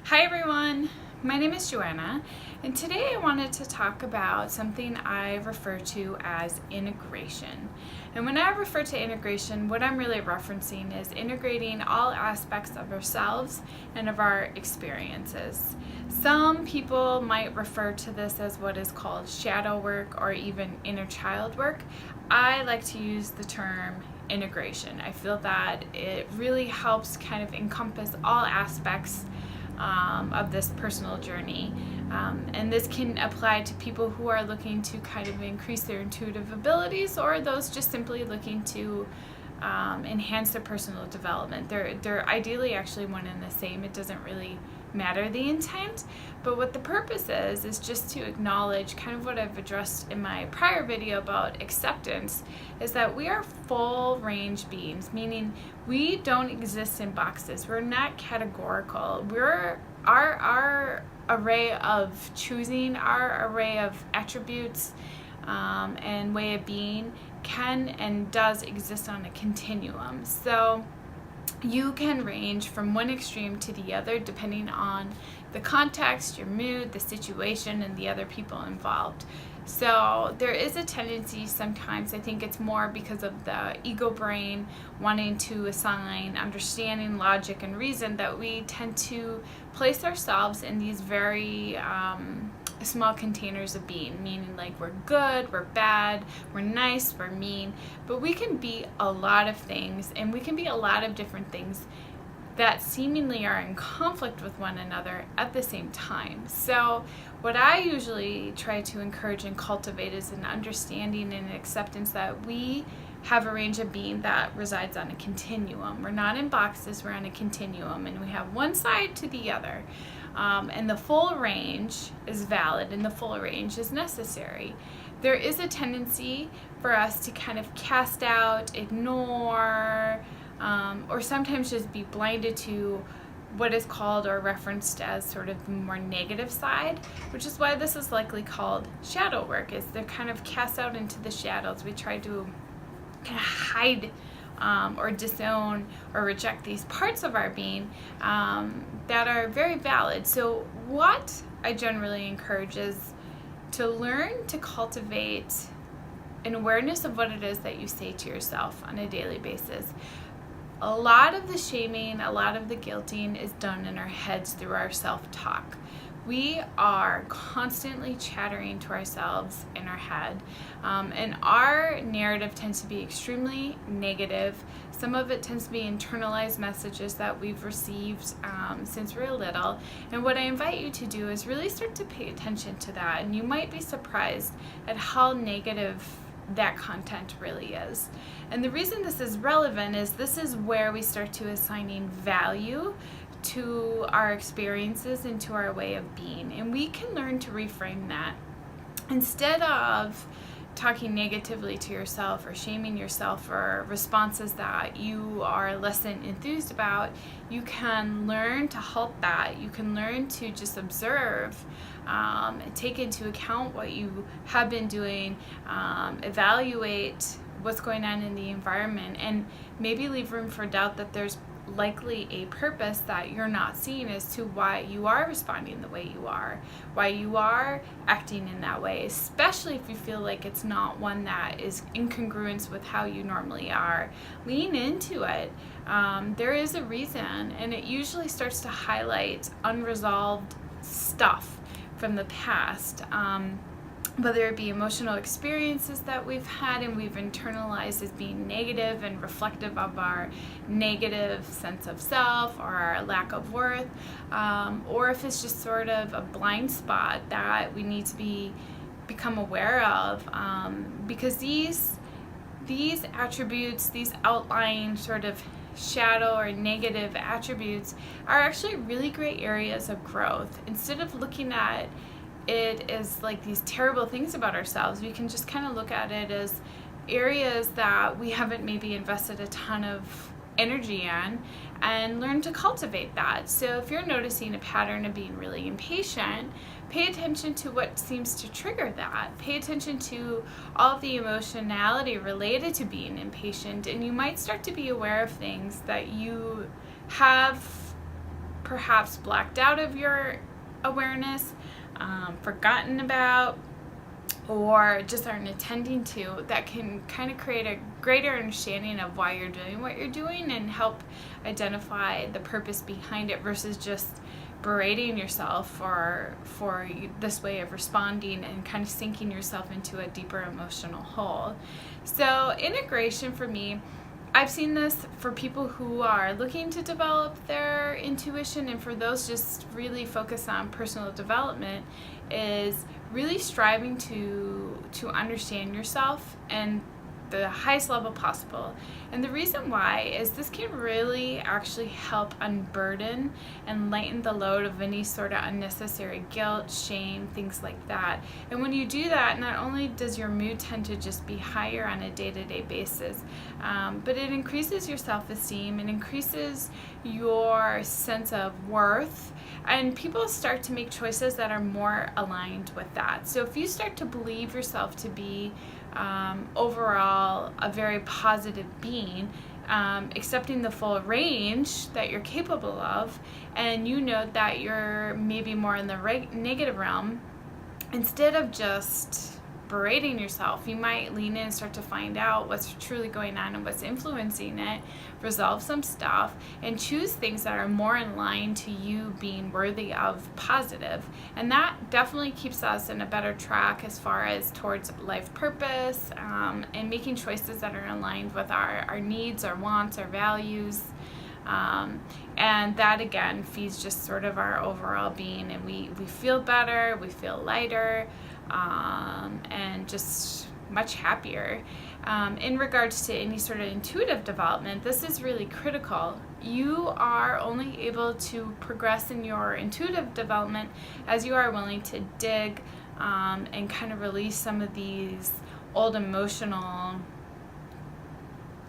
Hi everyone, my name is Joanna, and today I wanted to talk about something I refer to as integration. And when I refer to integration, what I'm really referencing is integrating all aspects of ourselves and of our experiences. Some people might refer to this as what is called shadow work or even inner child work. I like to use the term integration. I feel that it really helps kind of encompass all aspects of this personal journey. And this can apply to people who are looking to kind of increase their intuitive abilities, or those just simply looking to enhance their personal development. They're ideally actually one and the same. It doesn't really matter the intent, but what the purpose is just to acknowledge kind of what I've addressed in my prior video about acceptance, is that we are full range beings, meaning we don't exist in boxes. We're not categorical. We're our array of choosing, our array of attributes and way of being can and does exist on a continuum. So you can range from one extreme to the other depending on the context, your mood, the situation, and the other people involved. So there is a tendency sometimes, I think it's more because of the ego brain wanting to assign understanding, logic, and reason, that we tend to place ourselves in these very small containers of being, meaning like we're good, we're bad, we're nice, we're mean, but we can be a lot of things, and we can be a lot of different things that seemingly are in conflict with one another at the same time. So what I usually try to encourage and cultivate is an understanding and acceptance that we have a range of being that resides on a continuum. We're not in boxes, we're on a continuum, and we have one side to the other. And the full range is valid and the full range is necessary. There is a tendency for us to kind of cast out, ignore, or sometimes just be blinded to what is called or referenced as sort of the more negative side, which is why this is likely called shadow work, is they're kind of cast out into the shadows. We try to kind of hide or disown or reject these parts of our being that are very valid. So what I generally encourage is to learn to cultivate an awareness of what it is that you say to yourself on a daily basis. A lot of the shaming, a lot of the guilting is done in our heads through our self-talk. We are constantly chattering to ourselves in our head, and our narrative tends to be extremely negative. Some of it tends to be internalized messages that we've received since we're little, and what I invite you to do is really start to pay attention to that, and you might be surprised at how negative that content really is. And the reason this is relevant is this is where we start to assigning value to our experiences and to our way of being, and we can learn to reframe that. Instead of talking negatively to yourself or shaming yourself for responses that you are less than enthused about, you can learn to halt that. You can learn to just observe, take into account what you have been doing, evaluate what's going on in the environment, and maybe leave room for doubt that there's likely a purpose that you're not seeing as to why you are responding the way you are, why you are acting in that way, especially if you feel like it's not one that is in congruence with how you normally are. Lean into it. There is a reason, and it usually starts to highlight unresolved stuff from the past. Whether it be emotional experiences that we've had and we've internalized as being negative and reflective of our negative sense of self or our lack of worth, or if it's just sort of a blind spot that we need to become aware of, because these attributes, these outlying sort of shadow or negative attributes, are actually really great areas of growth. Instead of looking at it is like these terrible things about ourselves, we can just kind of look at it as areas that we haven't maybe invested a ton of energy in, and learn to cultivate that. So if you're noticing a pattern of being really impatient, pay attention to what seems to trigger that. Pay attention to all of the emotionality related to being impatient, and you might start to be aware of things that you have perhaps blacked out of your awareness, forgotten about, or just aren't attending to, that can kind of create a greater understanding of why you're doing what you're doing and help identify the purpose behind it versus just berating yourself for this way of responding and kind of sinking yourself into a deeper emotional hole. So integration for me, I've seen this for people who are looking to develop their intuition, and for those just really focused on personal development, is really striving to understand yourself and the highest level possible. And the reason why is this can really actually help unburden and lighten the load of any sort of unnecessary guilt, shame, things like that. And when you do that, not only does your mood tend to just be higher on a day-to-day basis, but it increases your self-esteem, it increases your sense of worth, and people start to make choices that are more aligned with that. So if you start to believe yourself to be overall a very positive being, accepting the full range that you're capable of, and you know that you're maybe more in the negative realm, instead of just berating yourself, you might lean in and start to find out what's truly going on and what's influencing it, resolve some stuff, and choose things that are more in line to you being worthy of positive. And that definitely keeps us in a better track as far as towards life purpose, and making choices that are aligned with our needs, our wants, our values. And that again feeds just sort of our overall being, and we feel better, we feel lighter, and just much happier. In regards to any sort of intuitive development, this is really critical. You are only able to progress in your intuitive development as you are willing to dig and kind of release some of these old emotional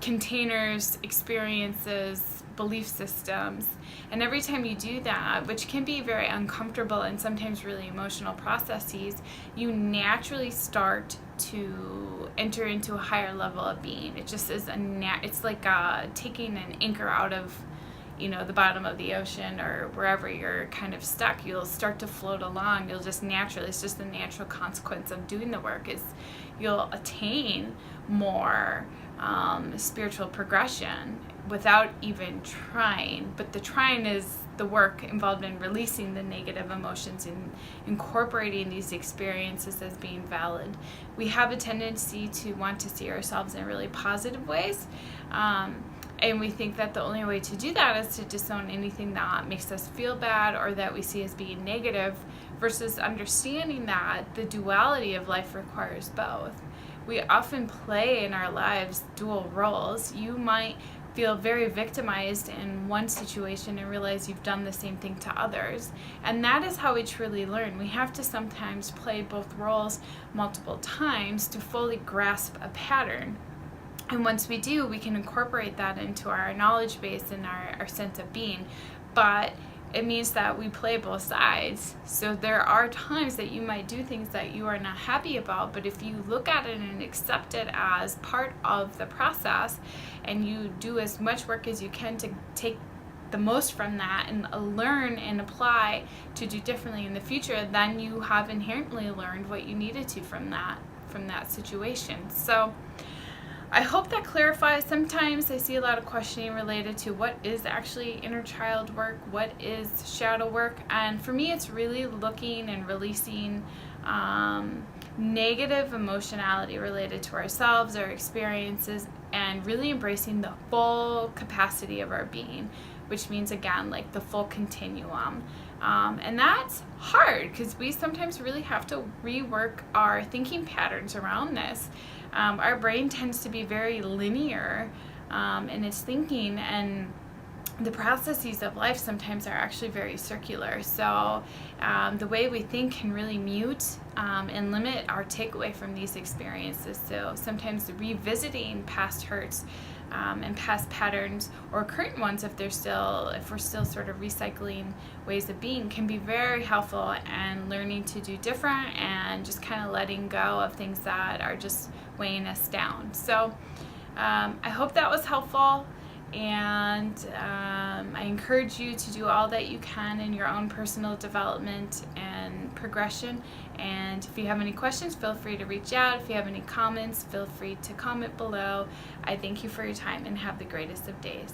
containers, experiences, belief systems. And every time you do that, which can be very uncomfortable and sometimes really emotional processes, you naturally start to enter into a higher level of being. It just is it's like taking an anchor out of the bottom of the ocean or wherever you're kind of stuck. You'll start to float along. You'll just naturally, it's just the natural consequence of doing the work, is you'll attain more spiritual progression without even trying. But the trying is the work involved in releasing the negative emotions and incorporating these experiences as being valid. We have a tendency to want to see ourselves in really positive ways, and we think that the only way to do that is to disown anything that makes us feel bad or that we see as being negative, versus understanding that the duality of life requires both. We often play in our lives dual roles. You might feel very victimized in one situation and realize you've done the same thing to others. And that is how we truly learn. We have to sometimes play both roles multiple times to fully grasp a pattern. And once we do, we can incorporate that into our knowledge base and our sense of being. But it means that we play both sides. So there are times that you might do things that you are not happy about, but if you look at it and accept it as part of the process, and you do as much work as you can to take the most from that and learn and apply to do differently in the future, then you have inherently learned what you needed to from that situation. So I hope that clarifies. Sometimes I see a lot of questioning related to what is actually inner child work, what is shadow work, and for me it's really looking and releasing negative emotionality related to ourselves, our experiences, and really embracing the full capacity of our being, which means again like the full continuum. And that's hard because we sometimes really have to rework our thinking patterns around this. Our brain tends to be very linear in its thinking, and the processes of life sometimes are actually very circular. So the way we think can really mute and limit our takeaway from these experiences. So sometimes revisiting past hurts and past patterns, or current ones if we're still sort of recycling ways of being, can be very helpful, and learning to do different and just kind of letting go of things that are just weighing us down. So I hope that was helpful. and I encourage you to do all that you can in your own personal development and progression. And if you have any questions, feel free to reach out. If you have any comments, feel free to comment below. I thank you for your time and have the greatest of days.